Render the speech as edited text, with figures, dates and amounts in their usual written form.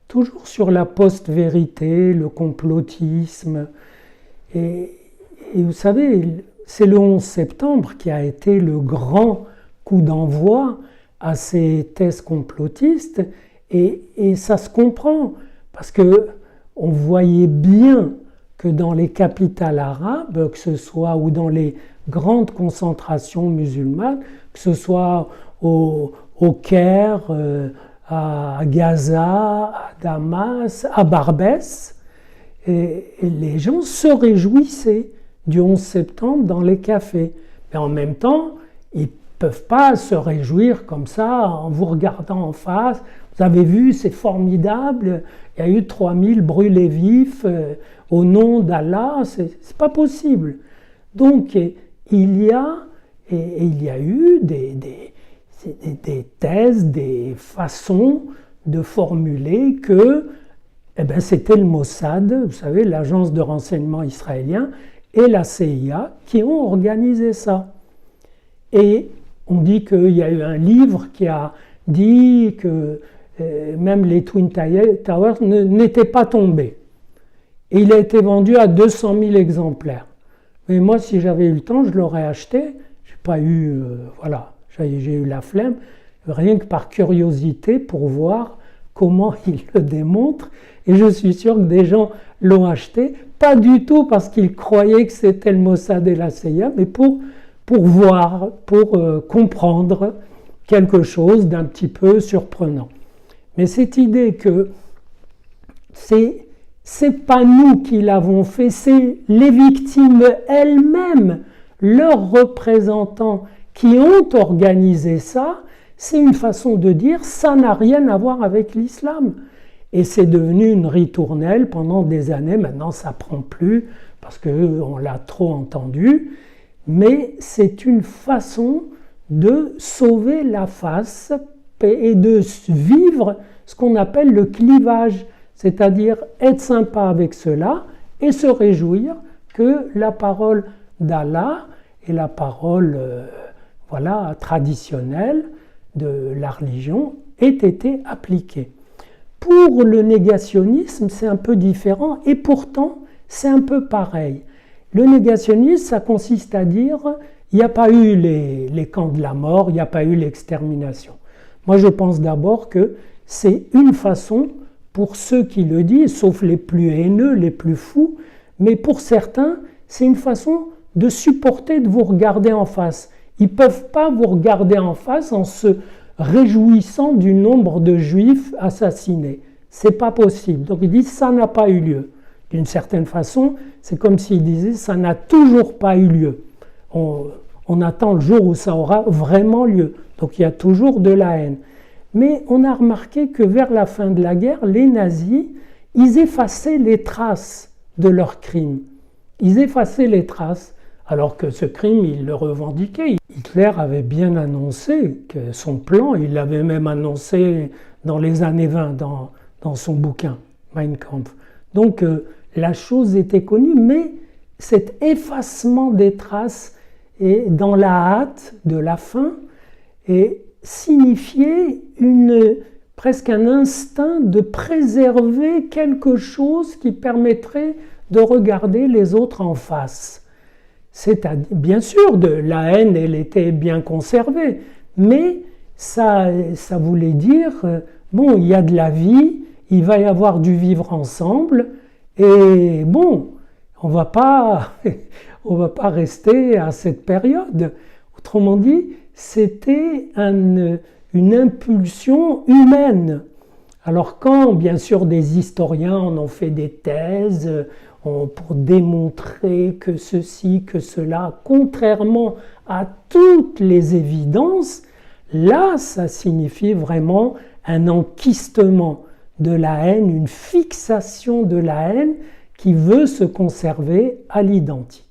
toujours sur la post-vérité, le complotisme. Et vous savez, c'est le 11 septembre qui a été le grand coup d'envoi à ces thèses complotistes, et ça se comprend, parce qu'on voyait bien que dans les capitales arabes, que ce soit, ou dans les grandes concentrations musulmanes, que ce soit au Caire, à Gaza, à Damas, à Barbès, et les gens se réjouissaient du 11 septembre dans les cafés. Mais en même temps, ils ne peuvent pas se réjouir comme ça en vous regardant en face. Vous avez vu, c'est formidable, il y a eu 3000 brûlés vifs au nom d'Allah, c'est pas possible. Donc il y a eu des thèses, des façons de formuler que c'était le Mossad, vous savez, l'agence de renseignement israélien, et la CIA qui ont organisé ça. Et on dit qu'il y a eu un livre qui a dit que même les Twin Towers n'étaient pas tombés. Et il a été vendu à 200 000 exemplaires. Mais moi, si j'avais eu le temps, je l'aurais acheté. Je n'ai pas eu, j'ai eu la flemme, rien que par curiosité pour voir comment il le démontre. Et je suis sûr que des gens l'ont acheté, pas du tout parce qu'ils croyaient que c'était le Mossad et la CIA, mais pour voir, pour comprendre quelque chose d'un petit peu surprenant. Mais cette idée que c'est pas nous qui l'avons fait, c'est les victimes elles-mêmes, leurs représentants qui ont organisé ça, c'est une façon de dire ça n'a rien à voir avec l'islam. Et c'est devenu une ritournelle pendant des années. Maintenant, ça ne prend plus parce qu'on l'a trop entendu. Mais c'est une façon de sauver la face et de vivre ce qu'on appelle le clivage. C'est-à-dire être sympa avec cela et se réjouir que la parole d'Allah et la parole traditionnelle de la religion ait été appliquée. Pour le négationnisme, c'est un peu différent et pourtant, c'est un peu pareil. Le négationnisme, ça consiste à dire il n'y a pas eu les camps de la mort, il n'y a pas eu l'extermination. Moi, je pense d'abord que c'est une façon, pour ceux qui le disent, sauf les plus haineux, les plus fous, mais pour certains, c'est une façon de supporter, de vous regarder en face. Ils ne peuvent pas vous regarder en face en se réjouissant du nombre de juifs assassinés. C'est pas possible. Donc ils disent ça n'a pas eu lieu. D'une certaine façon, c'est comme s'ils disaient ça n'a toujours pas eu lieu. On attend le jour où ça aura vraiment lieu. Donc il y a toujours de la haine. Mais on a remarqué que vers la fin de la guerre, les nazis, ils effaçaient les traces de leurs crimes. Ils effaçaient les traces, alors que ce crime, ils le revendiquaient. Hitler avait bien annoncé que son plan, il l'avait même annoncé dans les années 20, dans son bouquin, Mein Kampf. Donc la chose était connue, mais cet effacement des traces et dans la hâte de la fin et signifiait presque un instinct de préserver quelque chose qui permettrait de regarder les autres en face. C'est-à-dire, bien sûr, la haine, elle était bien conservée, mais ça voulait dire, bon, il y a de la vie, il va y avoir du vivre ensemble, et bon, on va pas rester à cette période. Autrement dit, c'était une impulsion humaine. Alors quand, bien sûr, des historiens en ont fait des thèses pour démontrer que ceci, que cela, contrairement à toutes les évidences, là, ça signifie vraiment un enquistement de la haine, une fixation de la haine qui veut se conserver à l'identique.